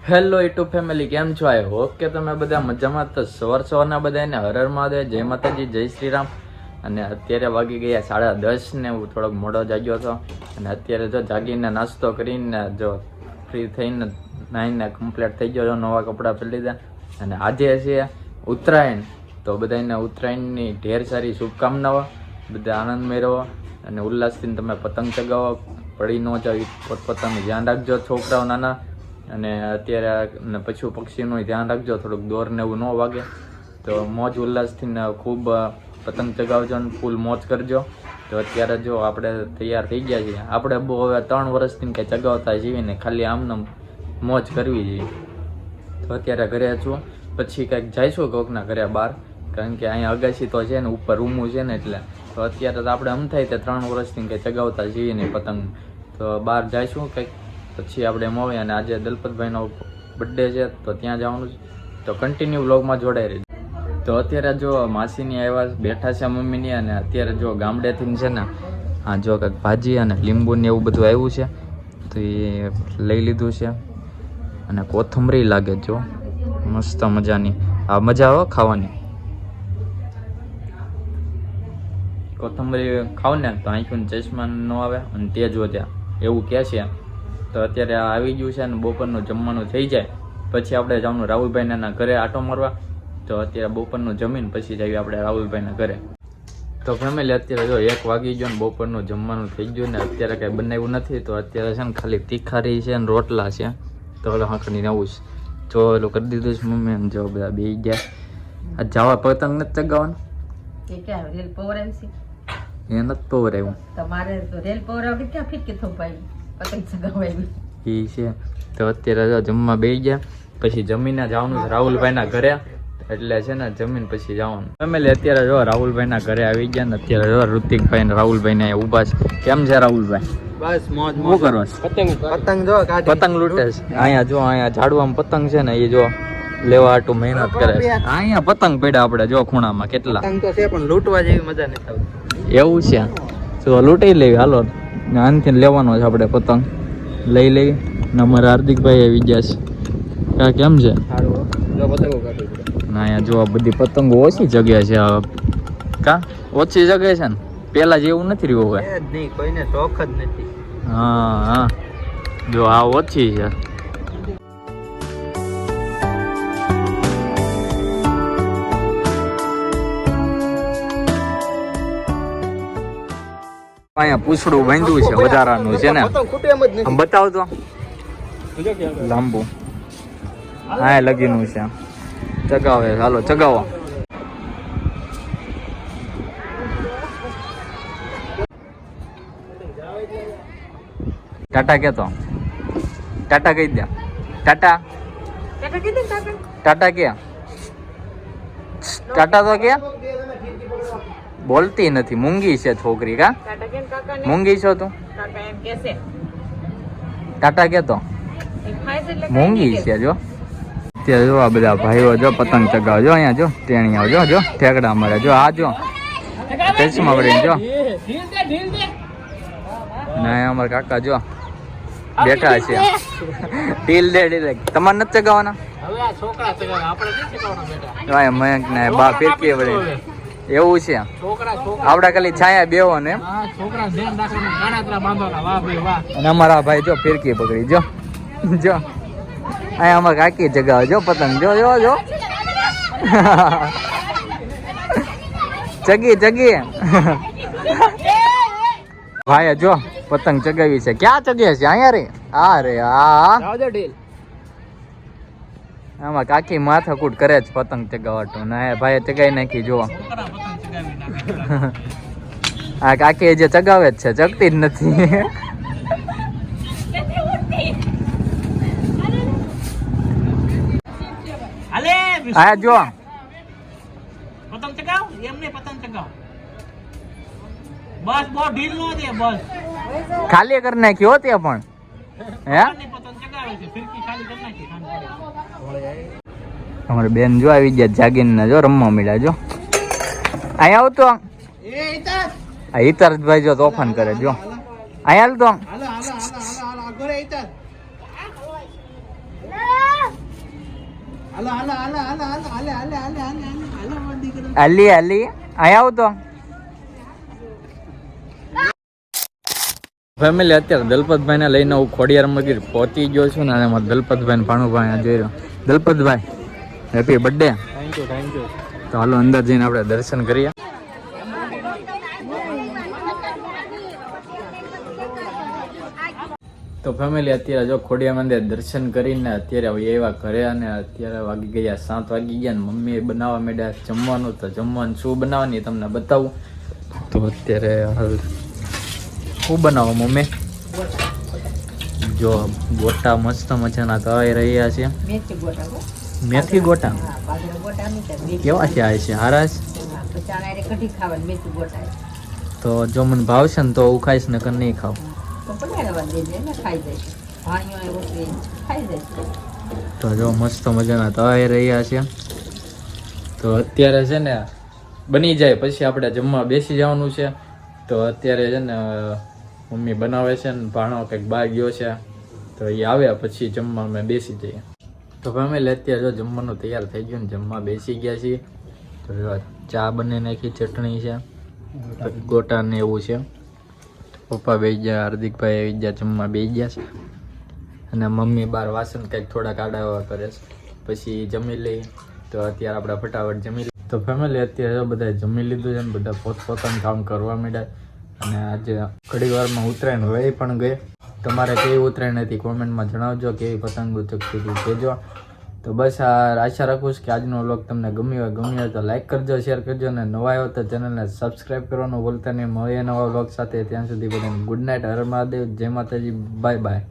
Hello YouTube family, કેમ છો? I hope કે તમે બધા મજામાં. તો સવારના બધાને હર હર મહાદેવ, જય માતાજી, જય શ્રી રામ. અને અત્યારે વાગી ગયા 10:30 ને હું થોડોક મોડો જાગ્યો હતો. અને અત્યારે જો જાગીને નાસ્તો કરીને જો ફ્રી થઈને નાહીને કમ્પ્લીટ થઈ ગયો, નવા કપડાં પહેરી લીધા. અને આજે છે ઉત્તરાયણ, તો બધાને ઉત્તરાયણની ઢેર સારી શુભકામનાઓ. બધા આનંદમય રહો અને ઉલ્લાસથી તમે પતંગ ચગાવો. પડી ન જાવ, પોતપોતાનું ધ્યાન રાખજો છોકરાઓ નાના. અને અત્યારે પશુ પક્ષીનું ધ્યાન રાખજો, થોડુંક દોર ને એવું ન વાગે. તો મોજ ઉલ્લાસથી ખૂબ પતંગ ચગાવજો અને ફૂલ મોજ કરજો. તો અત્યારે જો આપણે તૈયાર થઈ ગયા છીએ. આપણે બહુ હવે 3 વર્ષથી કંઈ ચગાવતા છીએ ને, ખાલી આમને મોજ કરવી જોઈએ. તો અત્યારે ઘરે છું, પછી કંઈક જઈશું કોકના ઘરે બહાર, કારણ કે અહીંયા અગાસી તો છે ને, ઉપર રૂમું છે ને, એટલે તો અત્યારે તો આપણે આમ થાય તે 3 વર્ષથી કંઈ ચગાવતા છીએ ને પતંગ. તો બહાર જઈશું કંઈક, પછી આપણે મળીએ. અને આજે દલપતભાઈનો બર્થડે છે, તો ત્યાં જવાનું છે. તો કન્ટિન્યુ વ્લોગમાં જોડાઈ રહેજો. તો અત્યારે જો માસીની આવ્યા બેઠા છે મમ્મીની. અને અત્યારે જો ગામડેથી છે ને, હા જો કંઈક ભાજી અને લીંબુ ને એવું બધું આવ્યું છે, તો એ લઈ લીધું છે. અને કોથમરી લાગે જો મસ્ત મજાની, આ મજા આવે ખાવાની. કોથમરી ખાવ ને તો આંખોને ચશ્મા ન આવે અને તેજ વધ્યા એવું કહે છે. તો અત્યારે આવી ગયું છે અને બપોરનું જમવાનું થઈ જાય પછી આપણે જવાનું રાહુલભાઈના ઘરે આટો મારવા. તો અત્યારે બપોરનું જમીન પછી જઈએ આપણે રાહુલભાઈના ઘરે. તો ફેમિલી અત્યારે જો 1 વાગી ગયો ને બપોરનું જમવાનું થઈ ગયું ને અત્યારે કંઈ બનાવ્યું નથી. તો અત્યારે છે ને ખાલી તીખારી છે ને રોટલા છે. તો ઓલો હાંકડી નવું છે જો ઓલું કરી દીધું છે મમ્મી. એમ જો બધા બે ગયા. આ જવા પતંગ નથી ચગાવવાનું એ નથી પવરાયું તમારે રેલ પવરાવ ક્યાં ફીટ થોપાઈ પતંગ ચગાવાય એ છે. તો અત્યારે જમવા બેસી ગયા, પછી જમીને જવાનું છે રાહુલભાઈના ઘરે. એટલે છે ને જમીન પછી જવાનું. ફેમિલી અત્યારે જો રાહુલભાઈના ઘરે આવી ગયા ને અત્યારે જો ઋતિકભાઈ ને રાહુલભાઈ ને ઊભા છે. કેમ છે રાહુલભાઈ? બસ મોજ શું કરો? પતંગ જો પતંગ લૂંટે છે. અહીંયા જો અહીંયા ઝાડવામાં પતંગ છે ને, એ જો લેવા હાટું મહેનત કરે છે. અહીંયા પતંગ પડ્યા આપણે જો ખૂણામાં કેટલા. પતંગ તો છે પણ લૂંટવા જેવી મજા નથી આવતી. એવું છે? તો લૂંટી લેવી હાલો. આનથી લેવાનો છે આપણે પતંગ, લઈ લેવી. ને અમારા હાર્દિકભાઈ આવી ગયા છે. કા કેમ છે? ના અહીંયા જો બધી પતંગો ઓછી જગ્યા છે. કા ઓછી જગ્યા છે ને, પેલા જેવું નથી રહ્યું હવે. નહીં, કોઈને શોખ જ નથી. હા હા જો આ ઓછી છે. અહીંયા પૂછડું બાંધ્યું છે વધારાનું છે ને, આમ બતાવ તો લાંબુ. હા લગીનું છે, ચગાવે. હાલો ચગાવો. ટાટા કેતો? ટાટા કહી દે. ટાટા ટાટા કે? ટાટા તો કે બોલતી નથી, મૂંગી છે છોકરી. કા મૂંગી છો તું? ટાટા કેતો? મૂંગી છે. જો ત્યાં જો આ બધા ભાઈઓ જો પતંગ ચગાવે. જો અહીંયા જો ટેણીઓ જો જો ઠેકડા મારે. જો આ જો ચશ્મા વળીને જો. ના અમારા કાકા જો બેઠા છે. ઢીલ દે ઢીલ. તમારે નથી ચગાવવાના? મયંક ને બા ફિરકી વળી એવું છે. આવડા ખાલી છાયા બેવો ને. અને અમારા ભાઈ જો ફિરકી પકડી જો જો. અહીંયા અમારે કાકી જગાવે જો પતંગ. જો જો જો ચગી ચગી ભાઈ જો પતંગ ચગાવી છે. ક્યાં ચગે છે? અહીંયા રે. આ રે આ આમાં કાકી માથાકૂટ કરે છે પતંગ ચગાવટું. ના ભાઈ ચગાવી નાખી જો. આ કાકી જે ચગાવે જ છે, ચગતી જ નથી. આ જો પતંગ ચગાવ એમને પતંગ ચગાવ. બસ બહુ ઢીલ નો દે. બસ ખાલી કરી નાખ્યો તે પણ. હે પતંગ ચગાવે છે, ફિરકી ખાલી કરી નાખી. અમારે બેન જો આવી ગયા જાગીને જો રમવા મળ્યા. જો અહીંયા આવતો આ હિતાર્થભાઈ જો તોફાન કરે. જો અહીંયા હાલ તો આલી આલી આયા આવ તો ફેમિલી અત્યારે દલપતભાઈ ને લઈને હું ખોડિયાર મંદિર પહોંચી ગયો છું ને એમાં દલપતભાઈ ભાણુભાઈ જોઈ રહ્યો. Dalpatbhai happy birthday. Thank you. તો હાલો અંદર જઈને આપણે દર્શન કરીએ. તો ફેમિલી અત્યારે જો ખોડિયાર મંદિર દર્શન કરીને અત્યારે એવા ઘરે અને અત્યારે વાગી ગયા 7 વાગી ગયા ને મમ્મી બનાવવા માંડ્યા જમવાનું. તો જમવાનું શું બનાવવાની તમને બતાવું. તો અત્યારે હાલ શું બનાવો મમ્મી? જો ગોટા મસ્ત મજાના તળાઈ રહ્યા છે. મેથી ગોટા હો. મેથી ગોટા હા, બાજરા ગોટા નહીં થાય. મેથી કેવા છે? આ છે હારા છે. હા, પછી આને હારે કઢી ખાવાની મેથી ગોટા. તો જો મને ભાવશે ને તો હું ખાઈશ ને કે નહીં ખાવ. તો પલાળવા દેજે ને ખાઈ જાય. ભાણીઓ એ રોટલી ખાઈ જાય. તો જો મસ્ત મજાના તળાઈ રહ્યા છે. તો અત્યારે છે ને બની જાય પછી આપણે જમવા બેસી જવાનું છે. તો અત્યારે છે ને મમ્મી બનાવે છે ને ભાણો કંઈક બહાર ગયો છે. તો એ આવ્યા પછી જમવા અમે બેસી જઈએ. તો ફેમિલી અત્યારે જો જમવાનું તૈયાર થઈ ગયું ને જમવા બેસી ગયા છીએ. તો જો ચા બની નાખી, ચટણી છે, ગોટા ને એવું છે. પપ્પા બેસી ગયા, હાર્દિકભાઈ આવી ગયા, જમવા બેસી ગયા છે. અને મમ્મી બહાર વાસણ કંઈક થોડા કાઢાવા કરે છે. પછી જમી લઈ. તો અત્યારે આપણે ફટાફટ જમી લઈએ. તો ફેમિલી અત્યારે બધા જમી લીધું છે ને બધા પોતપોતાનું કામ કરવા માંડ્યા. અને આજે ઘડી વારમાં ઉત્તરાયણ વહી પણ ગઈ. તમારે કેવી ઉત્તરાયણ હતી કોમેન્ટમાં જણાવજો, કેવી પતંગો ચગતી હતી કહેજો. તો બસ આ આશા રાખું છું કે આજનો વ્લોગ તમને ગમ્યો હોય તો લાઈક કરજો, શેર કરજો અને નવા આવ્યો તો ચેનલને સબસ્ક્રાઈબ કરવાનું ભૂલતા નહીં. મળીએ નવા વ્લોગ સાથે. ત્યાં સુધી બધાને ગુડ નાઇટ, હર મહાદેવ, જય માતાજી, બાય બાય.